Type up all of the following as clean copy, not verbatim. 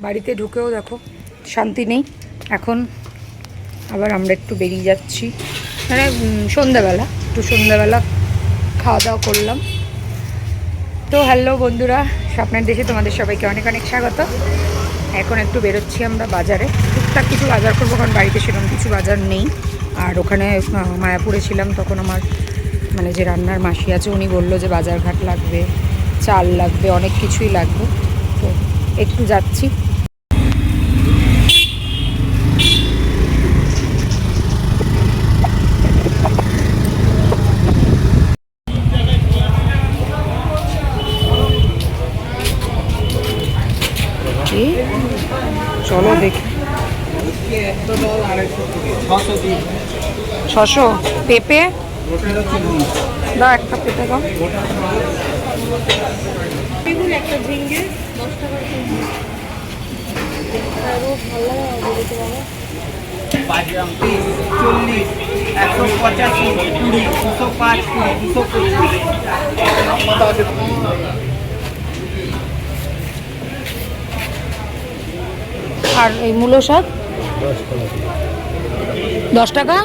বাড়িতে ঢুকেও দেখো শান্তি নেই। এখন আবার আমরা একটু বেরিয়ে যাচ্ছি, মানে সন্ধ্যাবেলা, একটু সন্ধ্যাবেলা খাওয়া দাওয়া করলাম। তো হ্যালো বন্ধুরা, স্বপ্নের দেশে তোমাদের সবাইকে অনেক অনেক স্বাগত। এখন একটু বেরোচ্ছি আমরা বাজারে, টুকটাক কিছু বাজার করবো, কারণ বাড়িতে সেরকম কিছু বাজার নেই। আর ওখানে মায়াপুরে ছিলাম তখন আমার মানে যে রান্নার মাসি আছে উনি বললো যে বাজারঘাট লাগবে, চাল লাগবে, অনেক কিছুই লাগবে। তো একটু যাচ্ছি। চলো দেখি। 600 পেঁপে দাও, একটা পেঁপে দাও। একটা ঝিঙ্গে 10 টাকা কেজি। আরো ভালো হবে তো বাবা। 40, 185, 20, 205, 225। আর এই মূলো শাক 10 টাকা।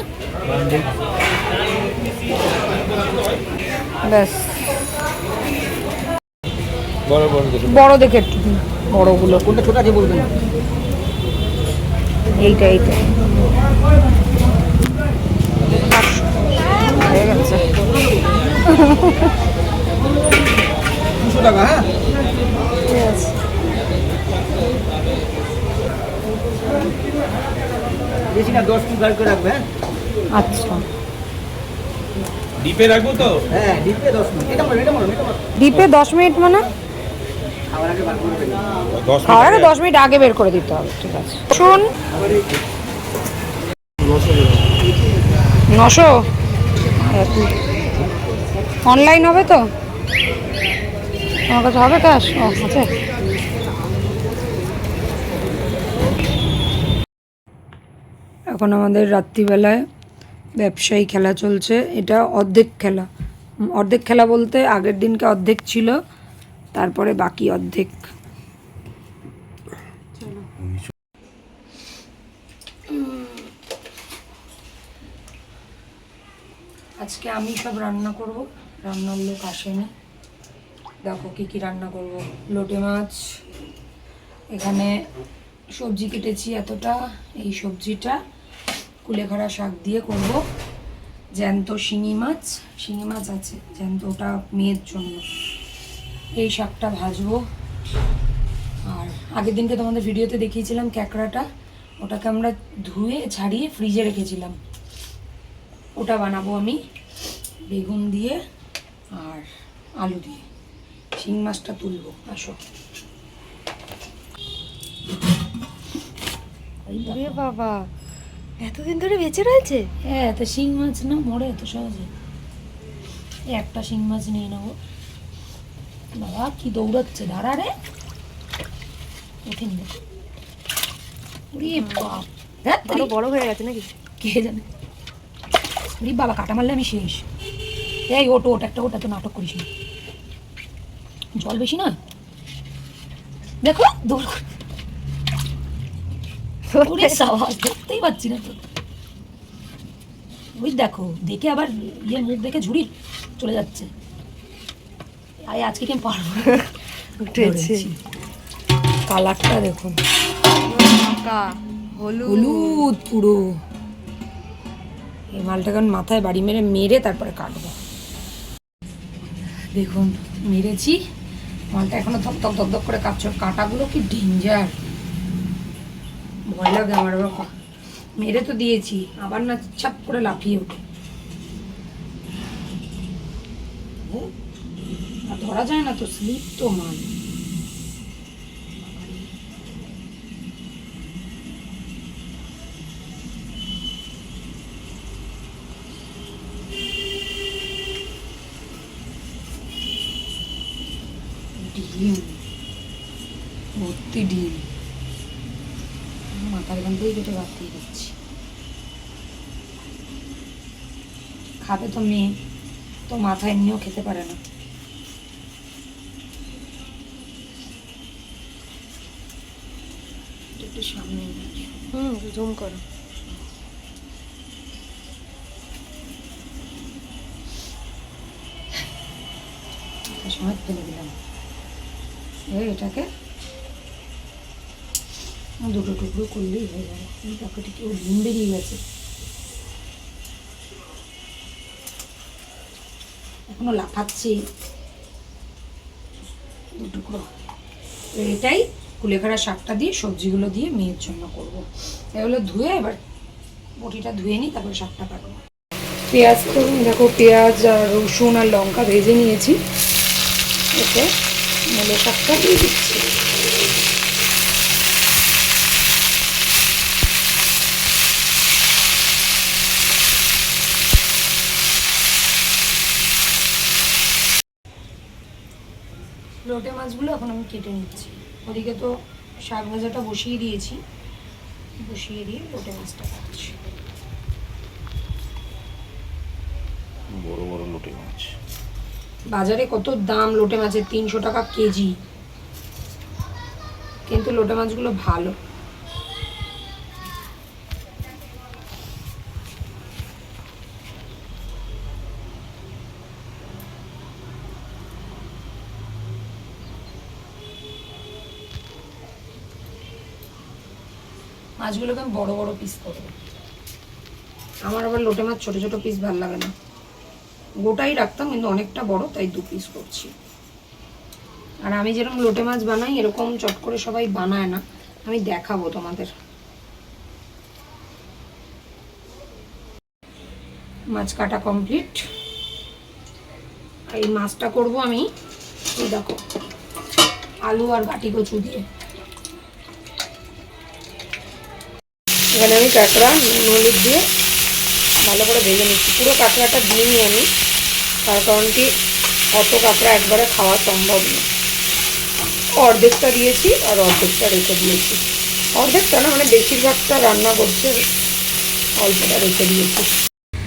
ব্যাস, বড় দেখে একটু বড়গুলো। কোনটা ছোট আছে বলবেন? এইটা হয়ে গেছে। 200 টাকা। হ্যাঁ ঠিক আছে। বেশি না, 10 মিনিট করে রাখবে। হ্যাঁ আচ্ছা, ডিপে রাখবো তো? হ্যাঁ ডিপে 10 মিনিট। এটা মারো। ডিপে 10 মিনিট মানে খাবার আগে বার করবে। খাওয়ার আগে 10 মিনিট আগে বের করে দিতে হবে। ঠিক আছে। শুন, 900 অনলাইন হবে তো? আমার কাছে হবে ক্যাশ? ও আছে। এখন আমাদের রাত্রিবেলায় ব্যবসায়ী খেলা চলছে। এটা অর্ধেক খেলা বলতে আগের দিনকে অর্ধেক ছিল, তারপরে বাকি অর্ধেক। আজকে আমি সব রান্না করব, রান্নার লোক আসেনি। দেখো কি কি রান্না করব। লোটে মাছ, এখানে সবজি কেটেছি এতটা, এই সবজিটা কুলেখাড়া শাক দিয়ে করব। জ্যান্ত শিঙি মাছ আছে জ্যান্ত, ওটা মেয়ের জন্য। এই শাকটা ভাজবো। আর আগের দিনকে তোমাদের ভিডিওতে দেখিয়েছিলাম ক্যাকড়াটা, ওটাকে আমরা ধুয়ে ছাড়িয়ে ফ্রিজে রেখেছিলাম, ওটা বানাবো আমি বেগুন দিয়ে আর আলু দিয়ে। শিং মাছটা তুলবো, আসো। বাবা, এতদিন ধরে বেঁচে রয়েছে? হ্যাঁ, তো শিং মাছ না মরে এত সহজে। একটা শিং মাছ নিয়ে নেবো। বাবা কি দৌড়াচ্ছে, দাঁড়া রে, ওঠেন। আরো বড় হয়ে গেছে নাকি কে জানে। বাবা কাটা মারলে আমি শেষ। এই ওট একটা ওটা, তো নাটক করিস না, জল বেশি না। দেখো দৌড়, দেখতেই পাচ্ছি না তো। ওই দেখো, দেখে আবার ইয়ে মুখ দেখে ঝুড়ি চলে যাচ্ছে। আজকে কেমন পারবো। উঠেছে। কালারটা দেখুন, হলুদ হলুদ পুরো। এই মালটাকে মাথায় বাড়ি মেরে তারপরে কাটবো। দেখুন মেরেছি, মালটা এখনো ধকধক ধকধক করে কাটছে। কাঁটাগুলো কি ডেঞ্জার, ভয় লাগে আমার। বাবা মেরে তো দিয়েছি, আবার না ছাপ করে লাফিয়ে ওঠে, আর ধরা যায় না তো, স্লিপ তো মাল। ডিম ভর্তি ডিম, মাথার এখান থেকে কেটে বাদ দিয়ে দিচ্ছি। খাবে তো মেয়ে, তো মাথা এমনিও খেতে পারে না। একটু সামনে জুম করো। সময় ফেলে দিলাম। এটাকে দুটো টুকরো করলেই হয়ে যাবে। দেখো এটা কেউ ডিম বেরিয়ে গেছে, এখনো লাফাচ্ছি। দু টুকরো। এটাই কুলেখাড়া শাকটা দিয়ে সবজিগুলো দিয়ে মেয়ের জন্য করবো। এগুলো ধুয়ে এবার বটিটা ধুয়ে নিই, তারপরে শাকটা কাটবো। পেঁয়াজ তো দেখো, পেঁয়াজ আর রসুন আর লঙ্কা ভেজে নিয়েছি। এতে মূলো শাকটা দিয়ে দিচ্ছি। লোটে মাছগুলো এখন আমি কেটে নিচ্ছি। ওদিকে তো শাক ভাজাটা বসিয়ে দিয়েছি, বসিয়ে দিয়ে লোটে মাছটা কাটছি। বড় বড় লোটে মাছ। বাজারে কত দাম লোটে মাছের, 300 টাকা কেজি, কিন্তু লোটে মাছগুলো ভালো। মাছগুলোকে আমি বড় বড় পিস করবো। আমার আবার লোটে মাছ ছোট ছোট পিস ভালো লাগে না, গোটাই রাখতাম, কিন্তু অনেকটা বড়, তাই 2 পিস করছি। আর আমি যেরকম লোটে মাছ বানাই এরকম চট করে সবাই বানায় না, আমি দেখাবো তোমাদের। মাছ কাটা কমপ্লিট। এই মাছটা করব আমি, এই দেখো, আলু আর বাটি কচু দিয়ে। এখানে আমি কাঁকড়া নুন হলুদ দিয়ে ভালো করে ভেজে নিচ্ছি। পুরো কাঁকড়াটা দিইনি আমি, তার কারণ কি অত কাঁকড়া একবারে খাওয়া সম্ভব না। অর্ধেকটা দিয়েছি আর অর্ধেকটা রেখে দিয়েছি। অর্ধেকটা না, মানে বেশিরভাগটা রান্না করছে, অল্পটা রেখে দিয়েছি।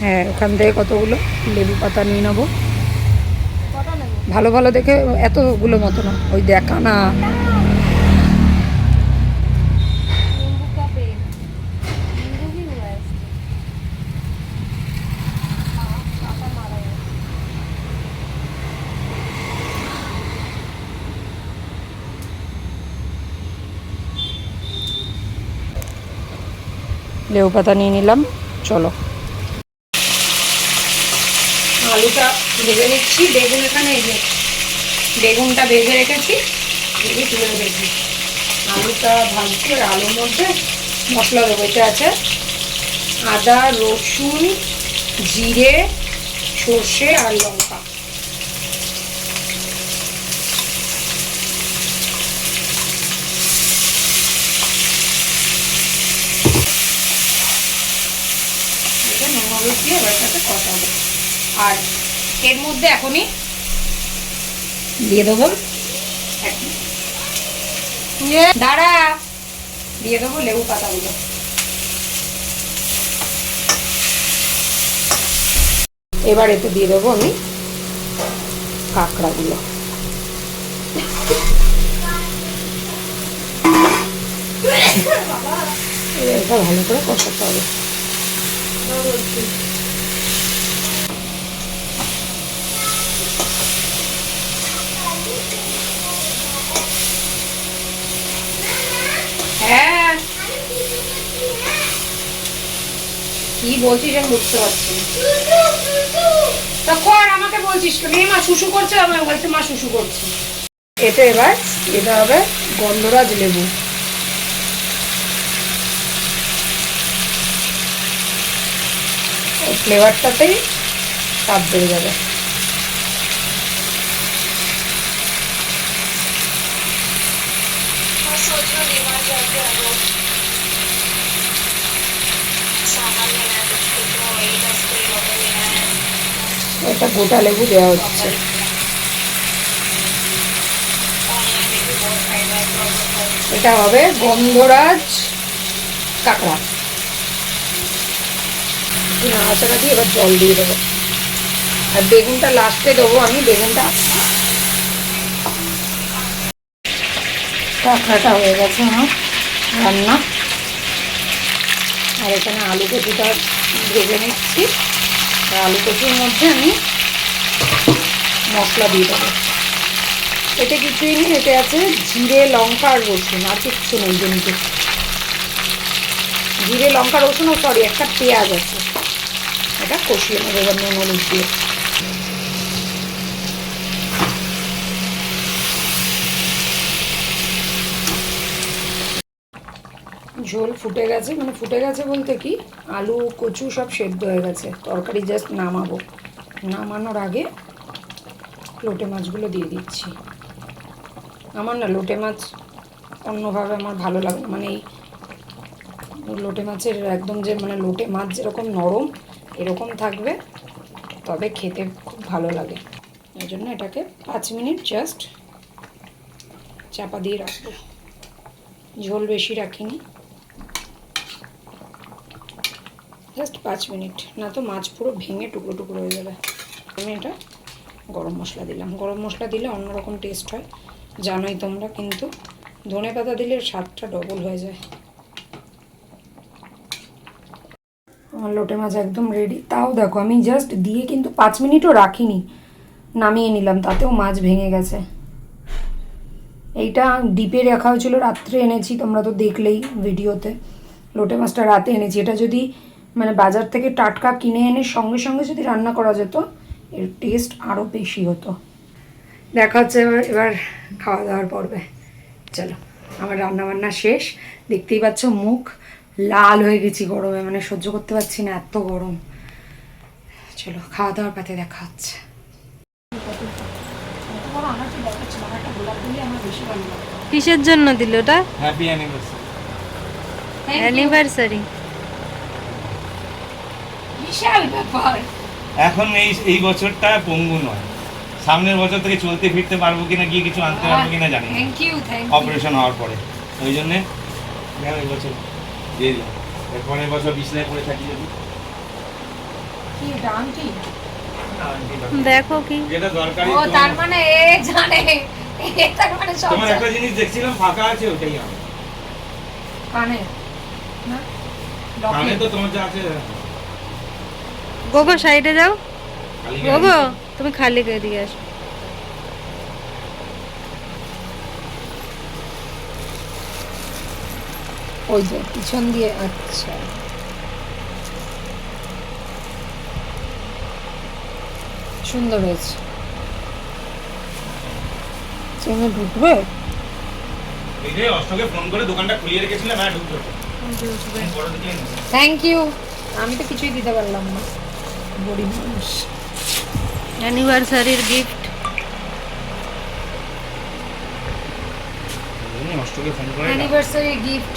হ্যাঁ, ওখান থেকে কতগুলো লেবু পাতা নিয়ে নেবো। ভালো ভালো দেখে, এতগুলো মতো না, ওই দেখা না। লেবু পাতা নিয়ে নিলাম, চলো। আলুটা ভেজে নিচ্ছি। বেগুন এখানে, এই যে বেগুনটা ভেজে রেখেছি, ভেজে তুলে রেখেছি। আলুটা ভাজছি, আর আলুর মধ্যে মশলা দেবো। এটা আছে আদা, রসুন, জিরে, সর্ষে আর লঙ্কা। নুন হলুদ দিয়ে এবার সাথে কষাবো। আর এর মধ্যে এখনই দিয়ে দেবো, দাঁড়া, দিয়ে দেবো লেবু পাতাগুলো। এবার এতে দিয়ে দেবো আমি কাঁকড়াগুলো। এটা ভালো করে কষাতে হবে। হ্যাঁ, কি বলছিস আমি বুঝতে পারছি না। তা কর, আমাকে বলছিস কেন? মা শুশু করছে, আমার বলছে মা শুশু করছে। এটা এবার এটা হবে গন্ধরাজ লেবু। ফ্লেভারটাতেই স্বাদ বেড়ে যাবে। এটা গোটা লেবু দেওয়া হচ্ছে। এটা হবে গন্ধরাজ কাঁকড়া। নাড়াচাড়া দিয়ে এবার জল দিয়ে দেবো। আর বেগুনটা লাস্টে দেবো আমি। বেগুনটা, কাঁকড়াটা হয়ে গেছে আমার। রান্না। আর এখানে আলু কচুটা ভেজে নিচ্ছি। আর আলু কচুর মধ্যে আমি মশলা দিয়ে দেবো। এতে কিছুই নেই, এতে আছে জিরে লঙ্কা আর রসুন, আর কিচ্ছু নেই। কিন্তু জিরে লঙ্কা রসুন ও সরি একটা পেঁয়াজ আছে, এটা কষিয়ে নেবো এবার নুন হলুদ দিয়ে। ঝোল ফুটে গেছে, মানে ফুটে গেছে বলতে কি আলু কচু সব সেদ্ধ হয়ে গেছে, তরকারি জাস্ট নামাবো। নামানোর আগে লোটে মাছগুলো দিয়ে দিচ্ছি। আমার না লোটে মাছ অন্যভাবে আমার ভালো লাগে না, মানে এই লোটে মাছের একদম যে মানে লোটে মাছ যেরকম নরম এরকম থাকবে তবে খেতে খুব ভালো লাগে। এই জন্য এটাকে 5 মিনিট জাস্ট চাপা দিয়ে রাখবো। ঝোল বেশি রাখিনি, জাস্ট 5 মিনিট, না তো মাছ পুরো ভেঙে টুকরো টুকরো হয়ে যাবে। আমি এটা গরম মশলা দিলাম। গরম মশলা দিলে অন্যরকম টেস্ট হয়, জানোই তোমরা, কিন্তু ধনে পাতা দিলে স্বাদটা ডবল হয়ে যায়। আমার লোটে মাছ একদম রেডি। তাও দেখো আমি জাস্ট দিয়ে কিন্তু 5 মিনিটও রাখিনি, নামিয়ে নিলাম, তাতেও মাছ ভেঙে গেছে। এইটা ডিপে রাখা হয়েছিল, রাত্রে এনেছি, তোমরা তো দেখলেই ভিডিওতে। লোটে মাছটা রাতে এনেছি। এটা যদি মানে বাজার থেকে টাটকা কিনে এনে সঙ্গে সঙ্গে যদি রান্না করা যেত এর টেস্ট আরও বেশি হতো। দেখা হচ্ছে এবার খাওয়া দাওয়ার পর্বে। চলো, আমার রান্নাবান্না শেষ। দেখতেই পাচ্ছ মুখ লাল হয়ে গেছি গরমে, মানে সহ্য করতে পারছি না, এত গরম। চলো খাওয়া দাওয়ার পাতে দেখা হচ্ছে। কিসের জন্য দিল ওটা? Happy anniversary. অ্যানিভার্সারি। বিশাল ব্যাপার। এখন এই বছরটা পঙ্গু নয়, সামনের বছর থেকে চলতে ফিরতে পারবো কিনা, গিয়ে কিছু আনতে পারবো কিনা জানি না, থ্যাংক ইউ অপারেশন হওয়ার পরে। ওই জন্যে এই বছর দিয়ে দিলাম, এরপরের বছর বিছনায় পড়ে থাকি যদি। কি এটা আন্টি? দেখো কি যেটা দরকারি। ও তার মানে এ জানে, এ তার মানে সব তোমার একটা জিনিস দেখছিলাম ফাঁকা আছে, ওটাই আমার কানে না কানে তো তোমার যা আছে। গোগো সাইডে যাও। খালি গোগো তুমি খালি করে দিয়ে আসো। ওই যে পিছন দিয়ে। আচ্ছা সুন্দর হয়েছে। চেনে ঢুকবে? এই যে অষ্টকে ফোন করে দোকানটা খুলিয়ে রেখেছিলাম, হ্যাঁ ঢুকবে। Thank you. আমি তো কিছুই দিতে পারলাম না, গরিব মানুষ। অ্যানিভার্সারির গিফট। অষ্টকে ফোন করে অ্যানিভার্সারি গিফট।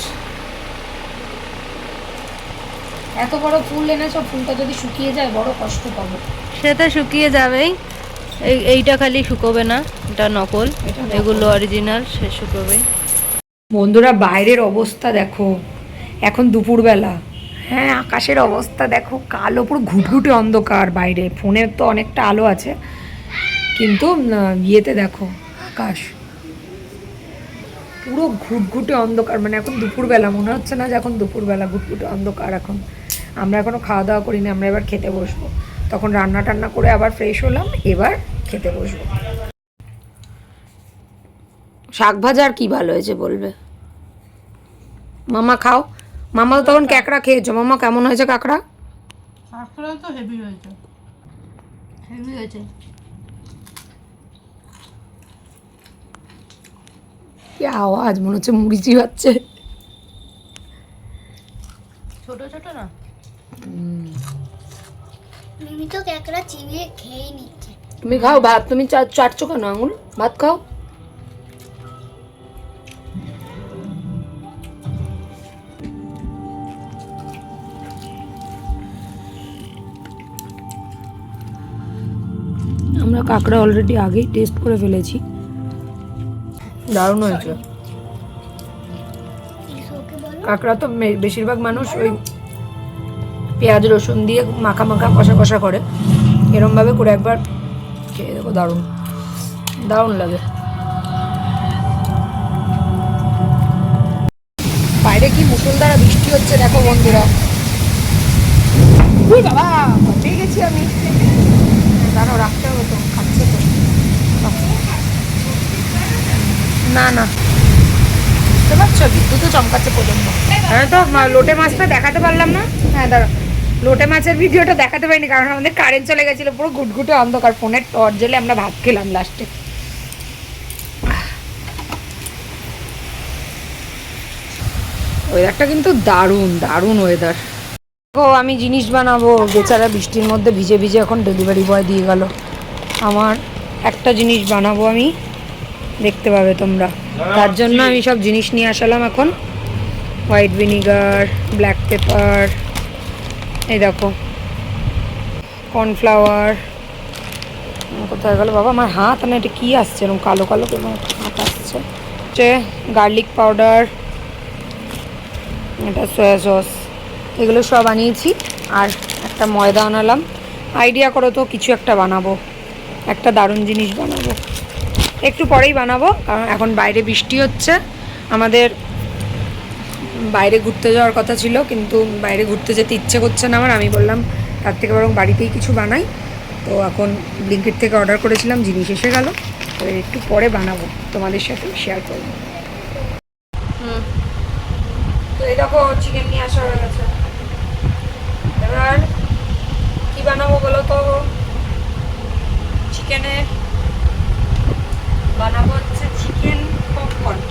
এত বড় ফুল এনেছো, ফুলটা যদি শুকিয়ে যায় বড় কষ্ট পাবো। সেটা শুকিয়ে যাবেই, এইটা খালি শুকোবে না, এটা নকল, এগুলো অরিজিনাল, সে শুকোবে। বন্ধুরা বাইরের অবস্থা দেখো, এখন দুপুরবেলা। হ্যাঁ আকাশের অবস্থা দেখো, কালো পুরো ঘুটঘুটে অন্ধকার বাইরে। ফোনে তো অনেকটা আলো আছে, কিন্তু ইয়েতে দেখো আকাশ পুরো ঘুটঘুটে অন্ধকার। মানে এখন দুপুরবেলা, মনে হচ্ছে না যে এখন দুপুরবেলা, ঘুটঘুটে অন্ধকার এখন। আমরা এখনও খাওয়া দাওয়া করিনি, আমরা এবার খেতে বসবো। তখন রান্না টান্না করে আবার ফ্রেশ হলাম, এবার খেতে বসবো। শাক ভাজা আর কি ভালো হয়েছে বলবে? মামা খাও। মামা তো তখন ক্যাকড়া খেয়েছো, মামা কেমন হয়েছে কাঁকড়া? কাঁকড়া তো হেভি হয়েছে, হেভি হয়েছে। কি আওয়াজ, মনে হচ্ছে মুড়িচি হচ্ছে। ছোট ছোট না, মিমি তো ক্যাকড়া চিবিয়ে খেয়ে নিচ্ছে। তুমি খাও ভাত, তুমি চাটছো কেন আঙুল? ভাত খাও। আমরা কাঁকড়া অলরেডি আগেই টেস্ট করে ফেলেছি, দারুণ হয়েছে। কাঁকড়া তো বেশিরভাগ মানুষ ওই পেঁয়াজ রসুন দিয়ে মাখা মাখা কষা কষা করে, এরমভাবে করে একবার খেয়ে দেখো, দারুণ দারুণ লাগে। বাইরে কি মুষলধারা বৃষ্টি হচ্ছে দেখো বন্ধুরা। উই বাবা, পেয়ে গেছি আমি। দাঁড়াও, রাখতে হবে তো, খাচ্ছে তো। না না, বুঝতে পারছো, বিদ্যুৎও চমকাচ্ছে প্রচন্ড। হ্যাঁ, তো লোটে মাছটা দেখাতে পারলাম না। হ্যাঁ দাঁড়া, লোটে মাছের ভিডিওটা দেখাতে পারিনি কারণ আমাদের কারেন্ট চলে গেছিলো, পুরো ঘুটঘুটে অন্ধকার, ফোনের টর্চ জ্বেলে আমরা ভাত খেলাম লাস্টে। ওয়েদারটা কিন্তু দারুণ দারুণ ওয়েদার। ও আমি জিনিস বানাবো, বেচারা বৃষ্টির মধ্যে ভিজে ভিজে এখন ডেলিভারি বয় দিয়ে গেল। আমার একটা জিনিস বানাবো আমি, দেখতে পাবে তোমরা। তার জন্য আমি সব জিনিস নিয়ে আসলাম এখন। হোয়াইট ভিনিগার, ব্ল্যাক পেপার, এই দেখো কর্নফ্লাওয়ার। কোথায় গেল বাবা আমার হাত? না এটা কী আসছে এরকম কালো কালো কোনো হাত আসছে। হচ্ছে গার্লিক পাউডার, এটা সয়া সস, এগুলো সব আনিয়েছি। আর একটা ময়দা আনালাম। আইডিয়া করো তো কিছু একটা বানাবো, একটা দারুণ জিনিস বানাবো। একটু পরেই বানাবো কারণ এখন বাইরে বৃষ্টি হচ্ছে। আমাদের বাইরে ঘুরতে যাওয়ার কথা ছিল কিন্তু বাইরে ঘুরতে যেতে ইচ্ছে করছে না আমার। আমি বললাম তার থেকে বরং বাড়িতেই কিছু বানাই। তো এখন ব্লিঙ্কিট থেকে অর্ডার করেছিলাম, জিনিস এসে গেল। তো একটু পরে বানাবো, তোমাদের সাথে শেয়ার করবো। তো এই দেখো চিকেন নিয়ে আসা হয়ে গেছে। এবার কি বানাবো বলো তো? চিকেনের বানাবো হচ্ছে chicken popcorn.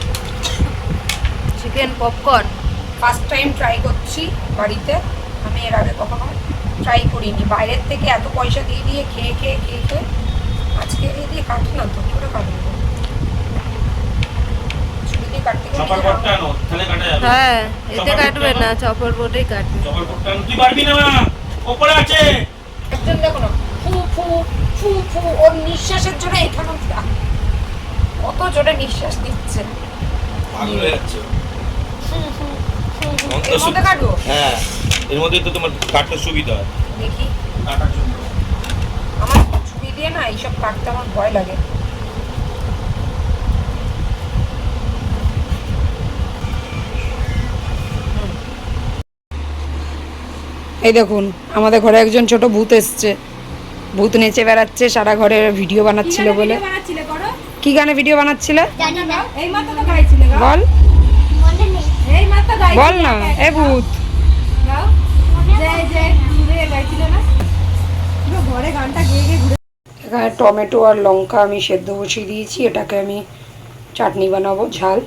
Chicken popcorn first time try করছি বাড়িতে। আমি এর আগে কখনো ট্রাই করিনি। বাইরের থেকে এত পয়সা দিয়ে দিয়ে খেয়ে খেয়ে খেয়ে খেয়ে আজকে এই দিয়ে কাটি না তো, কি করে কাটবো? ছুরি দিয়ে কাটতে গেলে চপার বোর্ডটা আনো, তাহলে কাটা যাবে। হ্যাঁ, এতে কাটবে না, চপার বোর্ডেই কাটবে। চপার বোর্ডটা আনো, তুই পারবি না, ওপরে আছে। একজন দেখো না, ফু ফু ফু ফু, ওর নিঃশ্বাসের জন্য এখানে কত জোরে নিঃশ্বাস দিচ্ছে। পাগল হয়ে যাচ্ছে। এর মধ্যে কাটবো? হ্যাঁ, এর মধ্যে তো তোমার কাটতে সুবিধা হয়। দেখি, কাটার জন্য আমার ছুরি দিয়ে না এইসব কাটতে আমার ভয় লাগে। এই দেখুন আমাদের ঘরে একজন ছোট ভূত এসছে। ভূত নেচে বেড়াচ্ছে সারা ঘরে, ভিডিও বানাচ্ছিল বলে। কি গানে ভিডিও বানাচ্ছিল জানি না, বল, মনে নেই। বল না এ ভূত। এখানে টমেটো আর লঙ্কা আমি সেদ্ধ বসিয়ে দিয়েছি, এটাকে আমি চাটনি বানাবো ঝাল।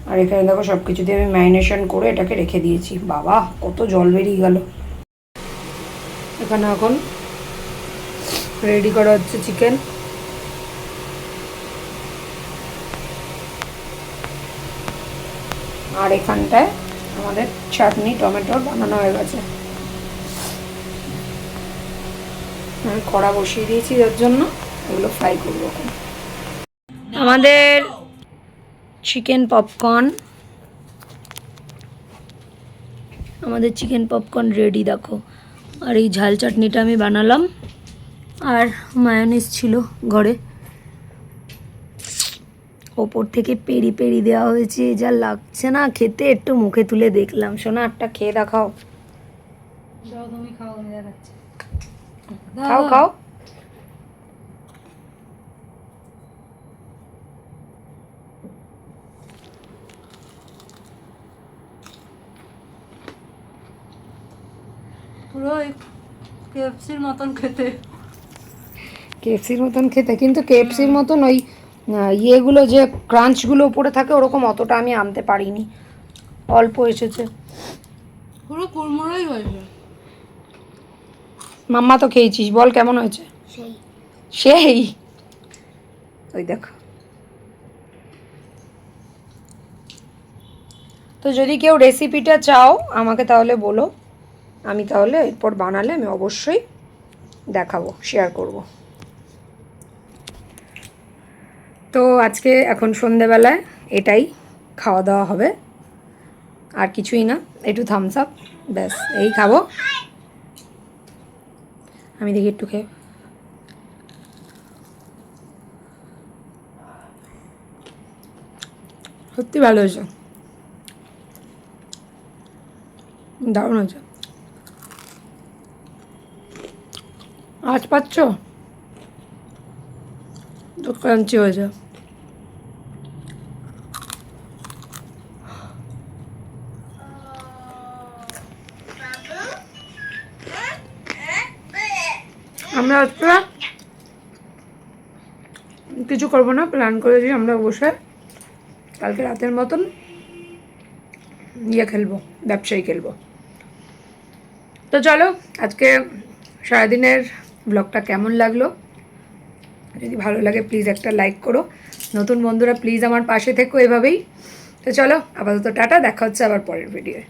আর এখানে দেখো সব কিছু দিয়ে আমি ম্যারিনেশন করে এটাকে রেখে দিয়েছি। বাবা কত জল বেরিয়ে গেল। এখানে এখন রেডি করা হচ্ছে চিকেন। আর এখানটায় আমাদের চাটনি টমেটোর বানানো হয়ে গেছে। আমি কড়া বসিয়ে দিয়েছি এর জন্য, এগুলো ফ্রাই করবো এখন। আমাদের চিকেন পপকর্ন রেডি দেখো। আর এই ঝাল চাটনিটা আমি বানালাম, আর মায়োনিজ ছিল ঘরে। ওপর থেকে পেরি পেরি দেওয়া হয়েছে, যা লাগছে না খেতে। একটু মুখে তুলে দেখলাম। শোনা একটা খেয়ে দেখাও। খাও খাও। পুরো কেএফসির মতন খেতে। কেএফসির মতন খেতে, কিন্তু কেএফসির মতন ওই ইয়েগুলো যে ক্রাঞ্চগুলো উপরে থাকে ওরকম অতটা আমি আনতে পারিনি, অল্প এসেছে। পুরো কুড়মুড়োই হয়েছে। মাম্মা তো খেয়েছিস, বল কেমন হয়েছে? সেই সেই ওই দেখো। তো যদি কেউ রেসিপিটা চাও আমাকে তাহলে বলো, আমি তাহলে এরপর বানালে আমি অবশ্যই দেখাবো, শেয়ার করব। তো আজকে এখন সন্ধেবেলায় এটাই খাওয়া দাওয়া হবে, আর কিছুই না। একটু থামস আপ, ব্যাস এই খাবো। আমি দেখি একটু খেয়ে। সত্যি ভালো হয়েছে। দারুণ হয়েছে। আজ পাচ্ছ তো ক্রাঞ্চি হয়েছে। আমরা আজকে কিছু করবো না, প্ল্যান করেছি আমরা বসে কালকে রাতের মতন খেলবো, ব্যবসায়ী খেলবো। তো চলো, আজকে সারাদিনের ব্লগটা কেমন লাগলো, যদি ভালো লাগে প্লিজ একটা লাইক করো। নতুন বন্ধুরা প্লিজ আমার পাশে থেকো এভাবেই। তো চলো আপাতত টাটা, দেখা হচ্ছে আবার পরের ভিডিওয়ে।